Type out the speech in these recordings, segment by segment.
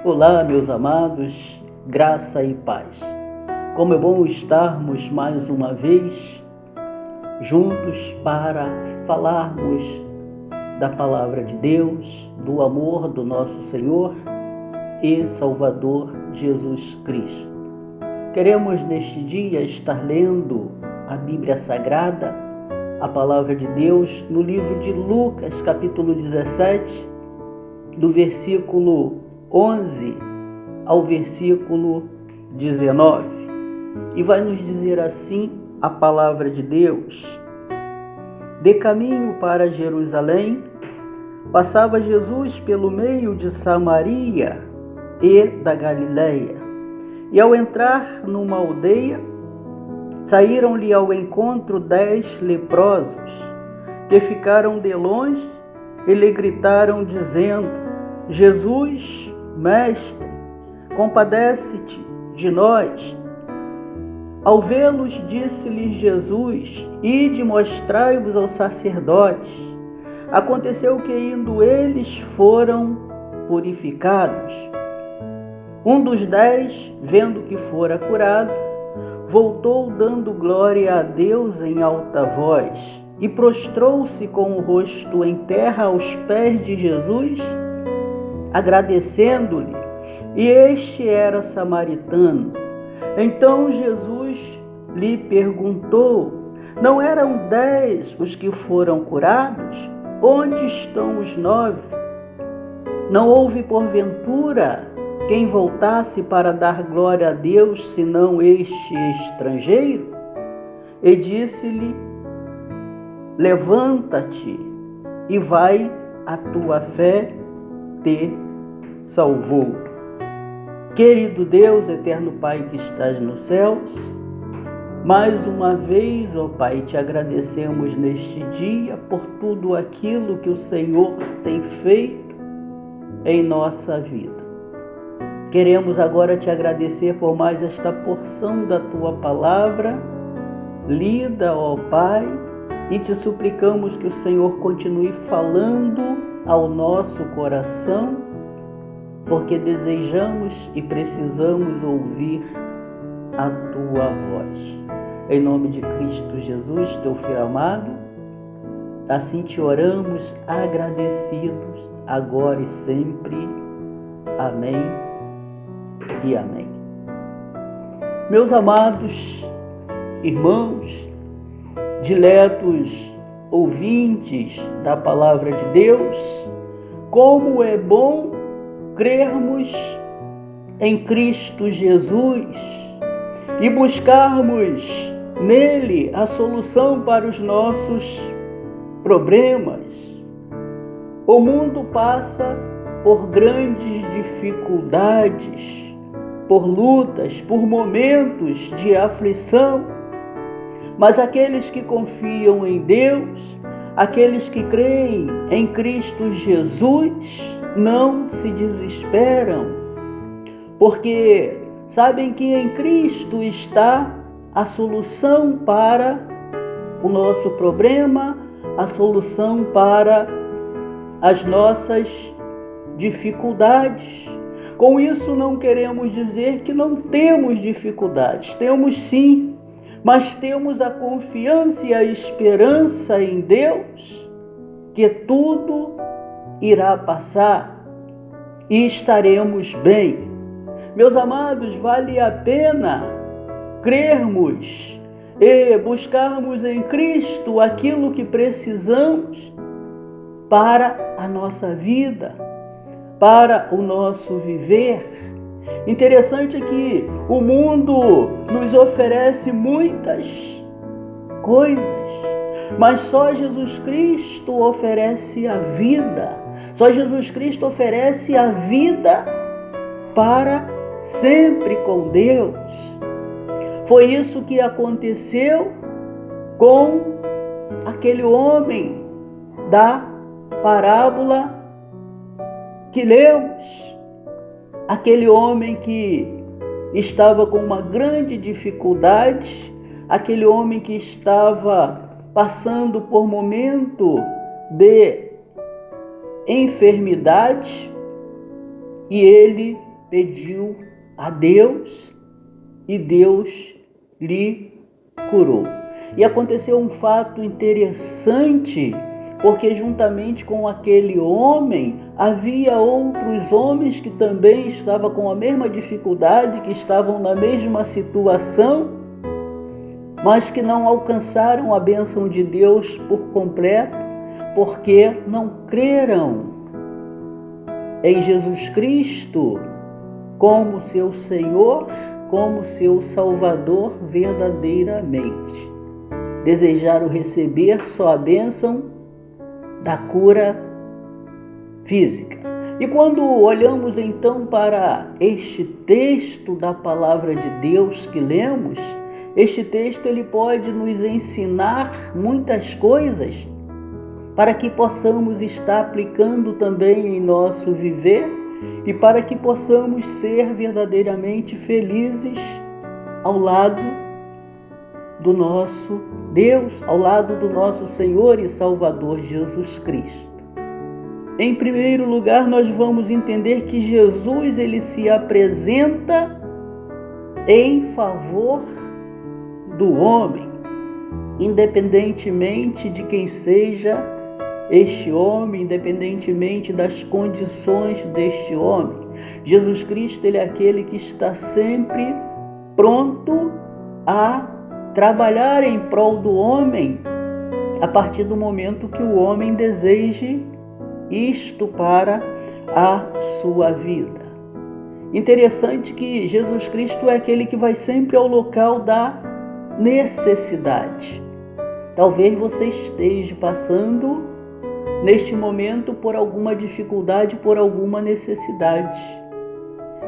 Olá, meus amados, graça e paz. Como é bom estarmos mais uma vez juntos para falarmos da palavra de Deus, do amor do nosso Senhor e Salvador Jesus Cristo. Queremos neste dia estar lendo a Bíblia Sagrada, a palavra de Deus, no livro de Lucas, capítulo 17, do versículo 11 ao versículo 19. E vai nos dizer assim a palavra de Deus: De caminho para Jerusalém, passava Jesus pelo meio de Samaria e da Galileia. E ao entrar numa aldeia, saíram-lhe ao encontro 10 leprosos, que ficaram de longe e lhe gritaram, dizendo: Jesus, Mestre, compadece-te de nós. Ao vê-los, disse-lhes Jesus: Ide, mostrai-vos aos sacerdotes. Aconteceu que, indo eles, foram purificados. Um dos 10, vendo que fora curado, voltou dando glória a Deus em alta voz e prostrou-se com o rosto em terra aos pés de Jesus, agradecendo-lhe, e este era samaritano. Então Jesus lhe perguntou: Não eram 10 os que foram curados? Onde estão os 9? Não houve porventura quem voltasse para dar glória a Deus, senão este estrangeiro? E disse-lhe: Levanta-te e vai, a tua fé te salvou. Querido Deus, eterno Pai que estás nos céus, mais uma vez, ó Pai, te agradecemos neste dia por tudo aquilo que o Senhor tem feito em nossa vida. Queremos agora te agradecer por mais esta porção da tua palavra lida, ó Pai, e te suplicamos que o Senhor continue falando ao nosso coração, porque desejamos e precisamos ouvir a tua voz. Em nome de Cristo Jesus, teu Filho amado, assim te oramos agradecidos, agora e sempre. Amém e amém. Meus amados irmãos, diletos ouvintes da palavra de Deus, como é bom crermos em Cristo Jesus e buscarmos nele a solução para os nossos problemas. O mundo passa por grandes dificuldades, por lutas, por momentos de aflição, mas aqueles que confiam em Deus, aqueles que creem em Cristo Jesus, não se desesperam, porque sabem que em Cristo está a solução para o nosso problema, a solução para as nossas dificuldades. Com isso, não queremos dizer que não temos dificuldades, temos sim, mas temos a confiança e a esperança em Deus que tudo irá passar e estaremos bem. Meus amados, vale a pena crermos e buscarmos em Cristo aquilo que precisamos para a nossa vida, para o nosso viver. Interessante é que o mundo nos oferece muitas coisas, mas só Jesus Cristo oferece a vida. Só Jesus Cristo oferece a vida para sempre com Deus. Foi isso que aconteceu com aquele homem da parábola que lemos. Aquele homem que estava com uma grande dificuldade, aquele homem que estava passando por momento de enfermidade, e ele pediu a Deus e Deus lhe curou. E aconteceu um fato interessante, porque juntamente com aquele homem, havia outros homens que também estavam com a mesma dificuldade, que estavam na mesma situação, mas que não alcançaram a bênção de Deus por completo, porque não creram em Jesus Cristo como seu Senhor, como seu Salvador verdadeiramente. Desejaram receber só a bênção da cura física. E quando olhamos então para este texto da palavra de Deus que lemos, este texto ele pode nos ensinar muitas coisas para que possamos estar aplicando também em nosso viver e para que possamos ser verdadeiramente felizes ao lado do nosso Deus, ao lado do nosso Senhor e Salvador Jesus Cristo. Em primeiro lugar, nós vamos entender que Jesus ele se apresenta em favor do homem, independentemente de quem seja este homem, independentemente das condições deste homem. Jesus Cristo ele é aquele que está sempre pronto a trabalhar em prol do homem a partir do momento que o homem deseje isto para a sua vida. Interessante que Jesus Cristo é aquele que vai sempre ao local da necessidade. Talvez você esteja passando neste momento por alguma dificuldade, por alguma necessidade.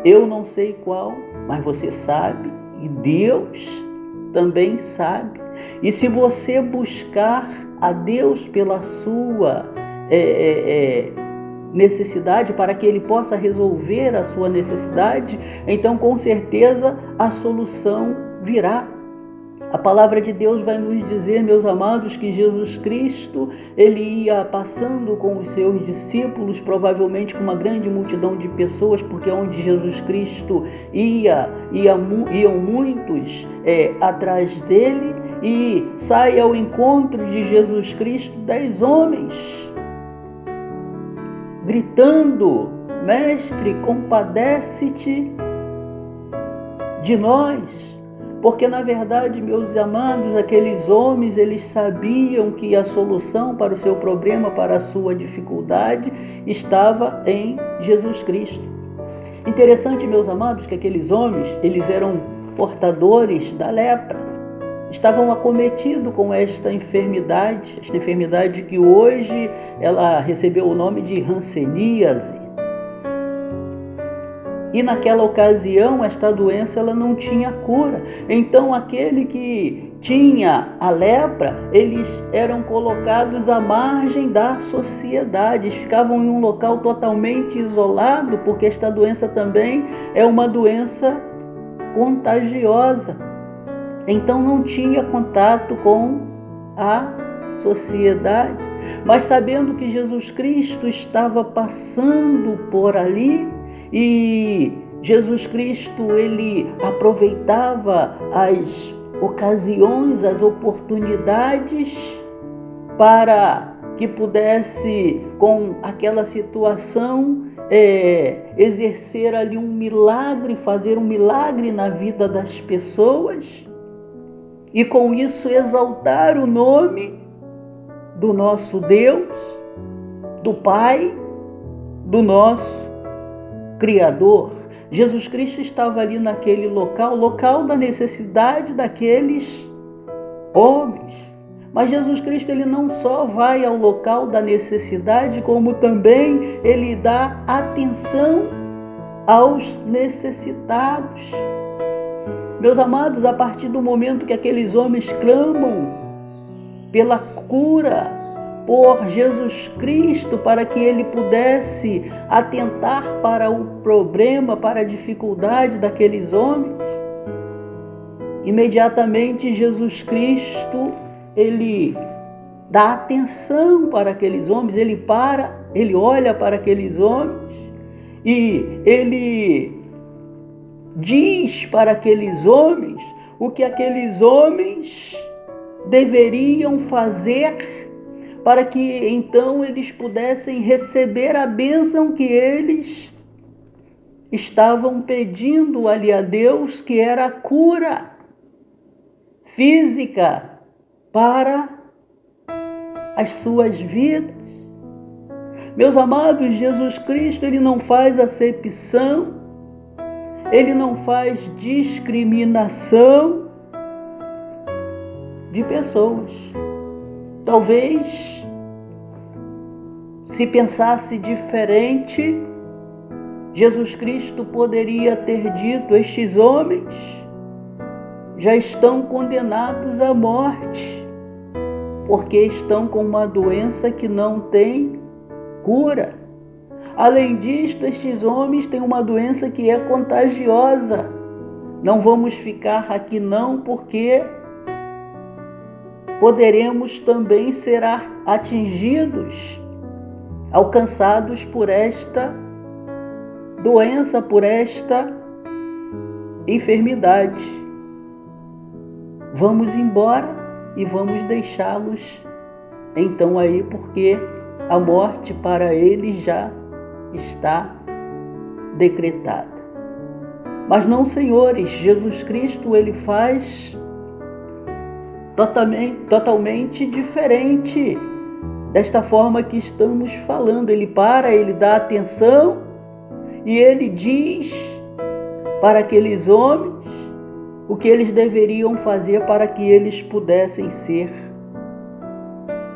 Eu não sei qual, mas você sabe e Deus também sabe. E se você buscar a Deus pela sua necessidade, para que Ele possa resolver a sua necessidade, então com certeza a solução virá. A palavra de Deus vai nos dizer, meus amados, que Jesus Cristo, ele ia passando com os seus discípulos, provavelmente com uma grande multidão de pessoas, porque onde Jesus Cristo iam muitos atrás dele, e sai ao encontro de Jesus Cristo 10 homens, gritando: Mestre, compadece-te de nós. Porque, na verdade, meus amados, aqueles homens, eles sabiam que a solução para o seu problema, para a sua dificuldade, estava em Jesus Cristo. Interessante, meus amados, que aqueles homens, eles eram portadores da lepra. Estavam acometidos com esta enfermidade que hoje ela recebeu o nome de hanseníase. E naquela ocasião, esta doença ela não tinha cura. Então, aquele que tinha a lepra, eles eram colocados à margem da sociedade. Eles ficavam em um local totalmente isolado, porque esta doença também é uma doença contagiosa. Então, não tinha contato com a sociedade. Mas sabendo que Jesus Cristo estava passando por ali, e Jesus Cristo, ele aproveitava as ocasiões, as oportunidades para que pudesse, com aquela situação, exercer ali um milagre, fazer um milagre na vida das pessoas e com isso exaltar o nome do nosso Deus, do Pai, do nosso Criador. Jesus Cristo estava ali naquele local da necessidade daqueles homens. Mas Jesus Cristo ele não só vai ao local da necessidade, como também ele dá atenção aos necessitados. Meus amados, a partir do momento que aqueles homens clamam pela cura, por Jesus Cristo, para que ele pudesse atentar para o problema, para a dificuldade daqueles homens, imediatamente Jesus Cristo, ele dá atenção para aqueles homens, ele olha para aqueles homens e ele diz para aqueles homens o que aqueles homens deveriam fazer para que então eles pudessem receber a bênção que eles estavam pedindo ali a Deus, que era a cura física para as suas vidas. Meus amados, Jesus Cristo, Ele não faz acepção, Ele não faz discriminação de pessoas. Talvez, se pensasse diferente, Jesus Cristo poderia ter dito: estes homens já estão condenados à morte, porque estão com uma doença que não tem cura. Além disto, estes homens têm uma doença que é contagiosa. Não vamos ficar aqui não, porque poderemos também ser atingidos, alcançados por esta doença, por esta enfermidade. Vamos embora e vamos deixá-los então aí, porque a morte para eles já está decretada. Mas não, senhores, Jesus Cristo, Ele faz totalmente diferente desta forma que estamos falando. Ele para, Ele dá atenção e Ele diz para aqueles homens o que eles deveriam fazer para que eles pudessem ser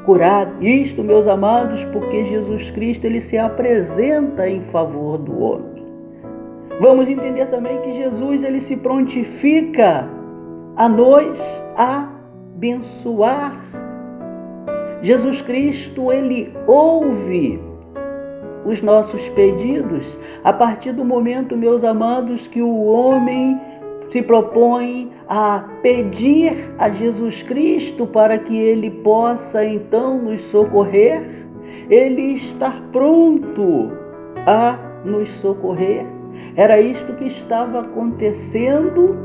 curados. Isto, meus amados, porque Jesus Cristo, Ele se apresenta em favor do homem. Vamos entender também que Jesus, Ele se prontifica a nos abençoar. Jesus Cristo, Ele ouve os nossos pedidos a partir do momento, meus amados, que o homem se propõe a pedir a Jesus Cristo para que Ele possa então nos socorrer. Ele está pronto a nos socorrer. Era isto que estava acontecendo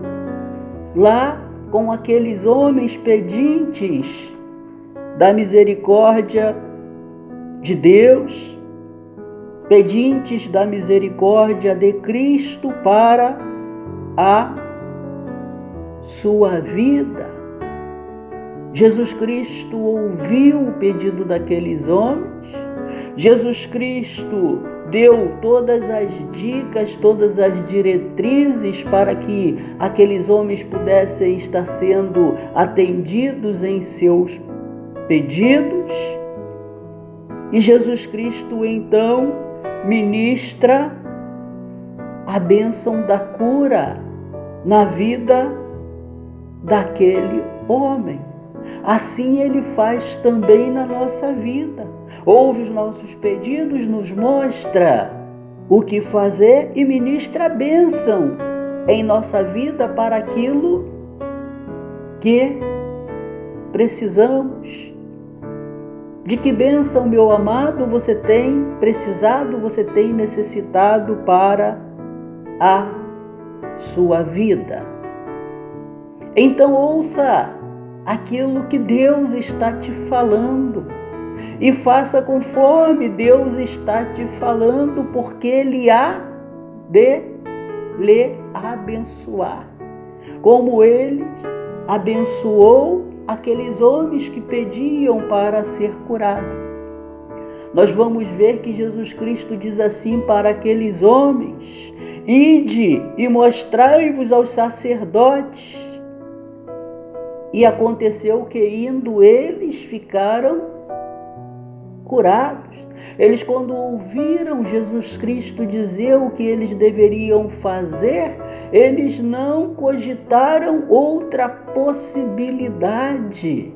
lá com aqueles homens pedintes da misericórdia de Deus, pedintes da misericórdia de Cristo para a sua vida. Jesus Cristo ouviu o pedido daqueles homens. Jesus Cristo deu todas as dicas, todas as diretrizes para que aqueles homens pudessem estar sendo atendidos em seus pedidos. E Jesus Cristo então ministra a bênção da cura na vida daquele homem. Assim Ele faz também na nossa vida. Ouve os nossos pedidos, nos mostra o que fazer e ministra a bênção em nossa vida para aquilo que precisamos. De que bênção, meu amado, você tem precisado, você tem necessitado para a sua vida? Então ouça aquilo que Deus está te falando e faça conforme Deus está te falando, porque Ele há de lhe abençoar, como Ele abençoou aqueles homens que pediam para ser curados. Nós vamos ver que Jesus Cristo diz assim para aqueles homens: ide e mostrai-vos aos sacerdotes. E aconteceu que, indo, eles ficaram curados. Eles, quando ouviram Jesus Cristo dizer o que eles deveriam fazer, eles não cogitaram outra possibilidade.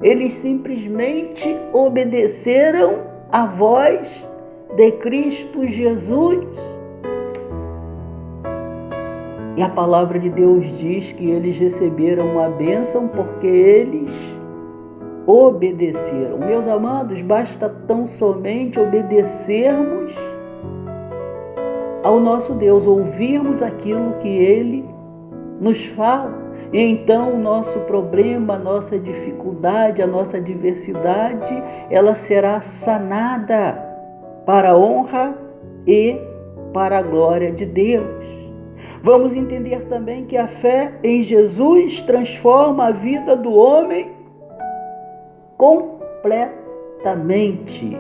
Eles simplesmente obedeceram à voz de Cristo Jesus. E a palavra de Deus diz que eles receberam a bênção porque eles obedeceram. Meus amados, basta tão somente obedecermos ao nosso Deus, ouvirmos aquilo que Ele nos fala. E então o nosso problema, a nossa dificuldade, a nossa adversidade, ela será sanada para a honra e para a glória de Deus. Vamos entender também que a fé em Jesus transforma a vida do homem completamente.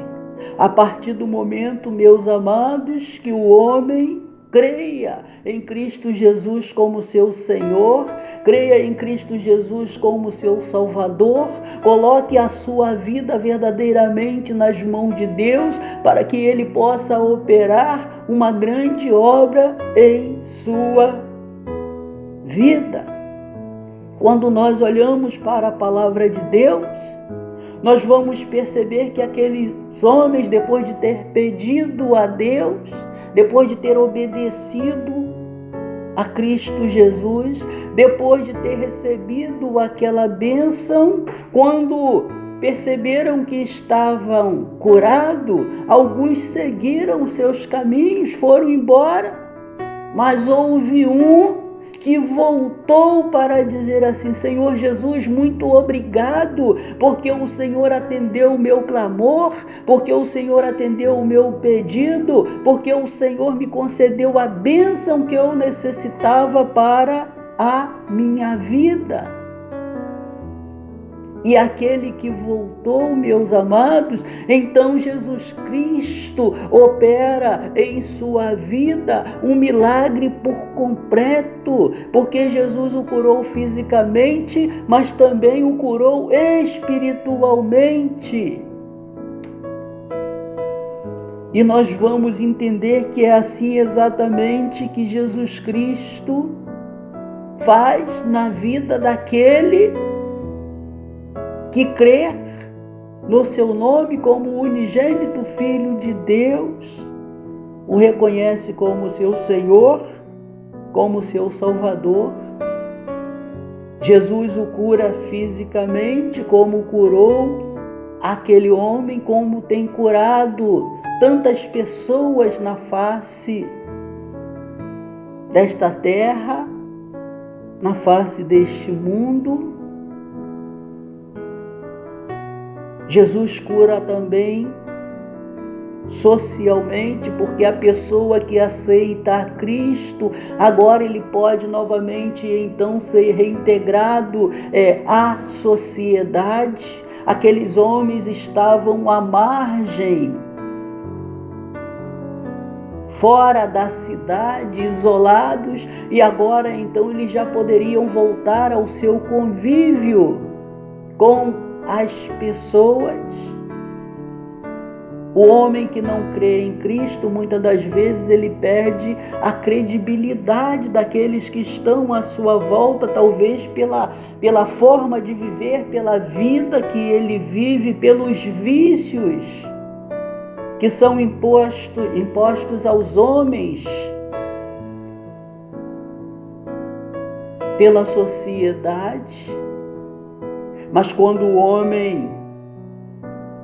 A partir do momento, meus amados, que o homem creia em Cristo Jesus como seu Senhor, creia em Cristo Jesus como seu Salvador, coloque a sua vida verdadeiramente nas mãos de Deus, para que Ele possa operar uma grande obra em sua vida. Quando nós olhamos para a palavra de Deus, nós vamos perceber que aqueles homens, depois de ter pedido a Deus, depois de ter obedecido a Cristo Jesus, depois de ter recebido aquela bênção, quando perceberam que estavam curados, alguns seguiram seus caminhos, foram embora, mas houve um que voltou para dizer assim: Senhor Jesus, muito obrigado, porque o Senhor atendeu o meu clamor, porque o Senhor atendeu o meu pedido, porque o Senhor me concedeu a bênção que eu necessitava para a minha vida. E aquele que voltou, meus amados, então Jesus Cristo opera em sua vida um milagre por completo, porque Jesus o curou fisicamente, mas também o curou espiritualmente. E nós vamos entender que é assim exatamente que Jesus Cristo faz na vida daquele que crê no seu nome como o unigênito Filho de Deus, o reconhece como seu Senhor, como seu Salvador. Jesus o cura fisicamente, como curou aquele homem, como tem curado tantas pessoas na face desta terra, na face deste mundo. Jesus cura também socialmente, porque a pessoa que aceita a Cristo, agora ele pode novamente então ser reintegrado à sociedade. Aqueles homens estavam à margem, fora da cidade, isolados, e agora então eles já poderiam voltar ao seu convívio com as pessoas. O homem que não crê em Cristo, muitas das vezes ele perde a credibilidade daqueles que estão à sua volta, talvez pela forma de viver, pela vida que ele vive, pelos vícios que são impostos aos homens pela sociedade. Mas quando o homem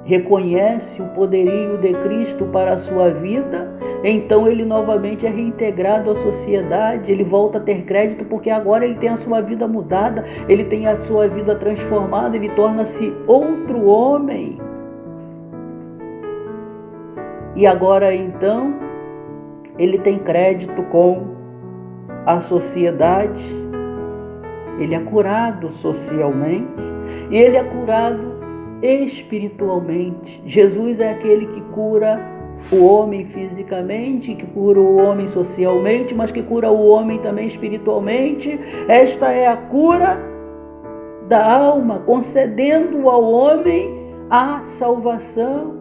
reconhece o poderio de Cristo para a sua vida, então ele novamente é reintegrado à sociedade, ele volta a ter crédito, porque agora ele tem a sua vida mudada, ele tem a sua vida transformada, ele torna-se outro homem. E agora então ele tem crédito com a sociedade, ele é curado socialmente e ele é curado espiritualmente. Jesus é aquele que cura o homem fisicamente, que cura o homem socialmente, mas que cura o homem também espiritualmente. Esta é a cura da alma, concedendo ao homem a salvação,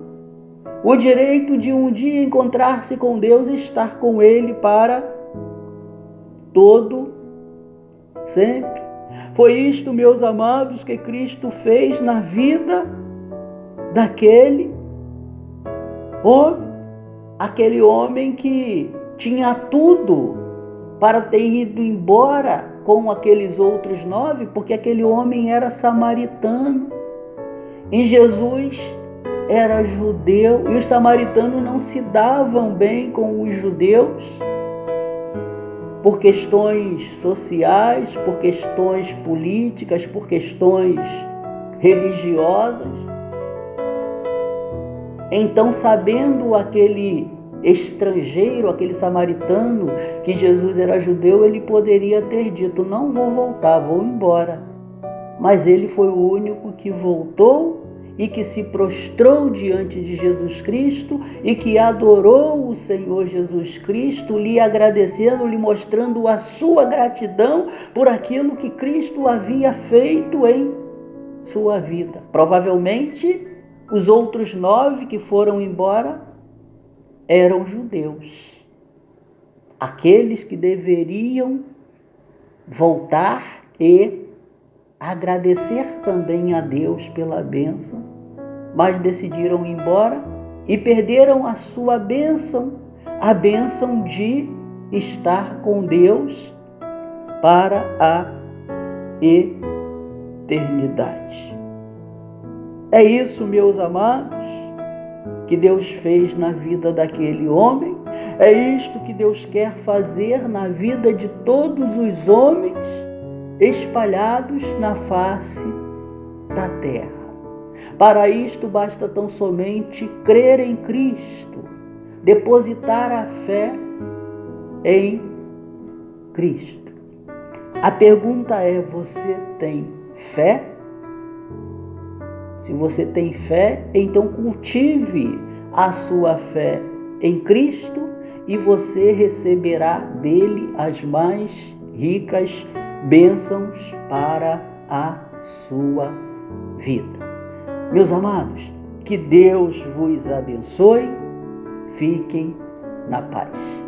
o direito de um dia encontrar-se com Deus e estar com Ele para todo sempre. Foi isto, meus amados, que Cristo fez na vida daquele homem. Aquele homem que tinha tudo para ter ido embora com aqueles outros 9, porque aquele homem era samaritano. E Jesus era judeu e os samaritanos não se davam bem com os judeus por questões sociais, por questões políticas, por questões religiosas. Então, sabendo aquele estrangeiro, aquele samaritano, que Jesus era judeu, ele poderia ter dito: não vou voltar, vou embora. Mas ele foi o único que voltou e que se prostrou diante de Jesus Cristo e que adorou o Senhor Jesus Cristo, lhe agradecendo, lhe mostrando a sua gratidão por aquilo que Cristo havia feito em sua vida. Provavelmente, os outros 9 que foram embora eram judeus, aqueles que deveriam voltar e agradecer também a Deus pela bênção, mas decidiram ir embora e perderam a sua bênção, a bênção de estar com Deus para a eternidade. É isso, meus amados, que Deus fez na vida daquele homem. É isto que Deus quer fazer na vida de todos os homens espalhados na face da terra. Para isto basta tão somente crer em Cristo, depositar a fé em Cristo. A pergunta é: você tem fé? Se você tem fé, então cultive a sua fé em Cristo e você receberá dele as mais ricas bênçãos para a sua vida. Meus amados, que Deus vos abençoe. Fiquem na paz.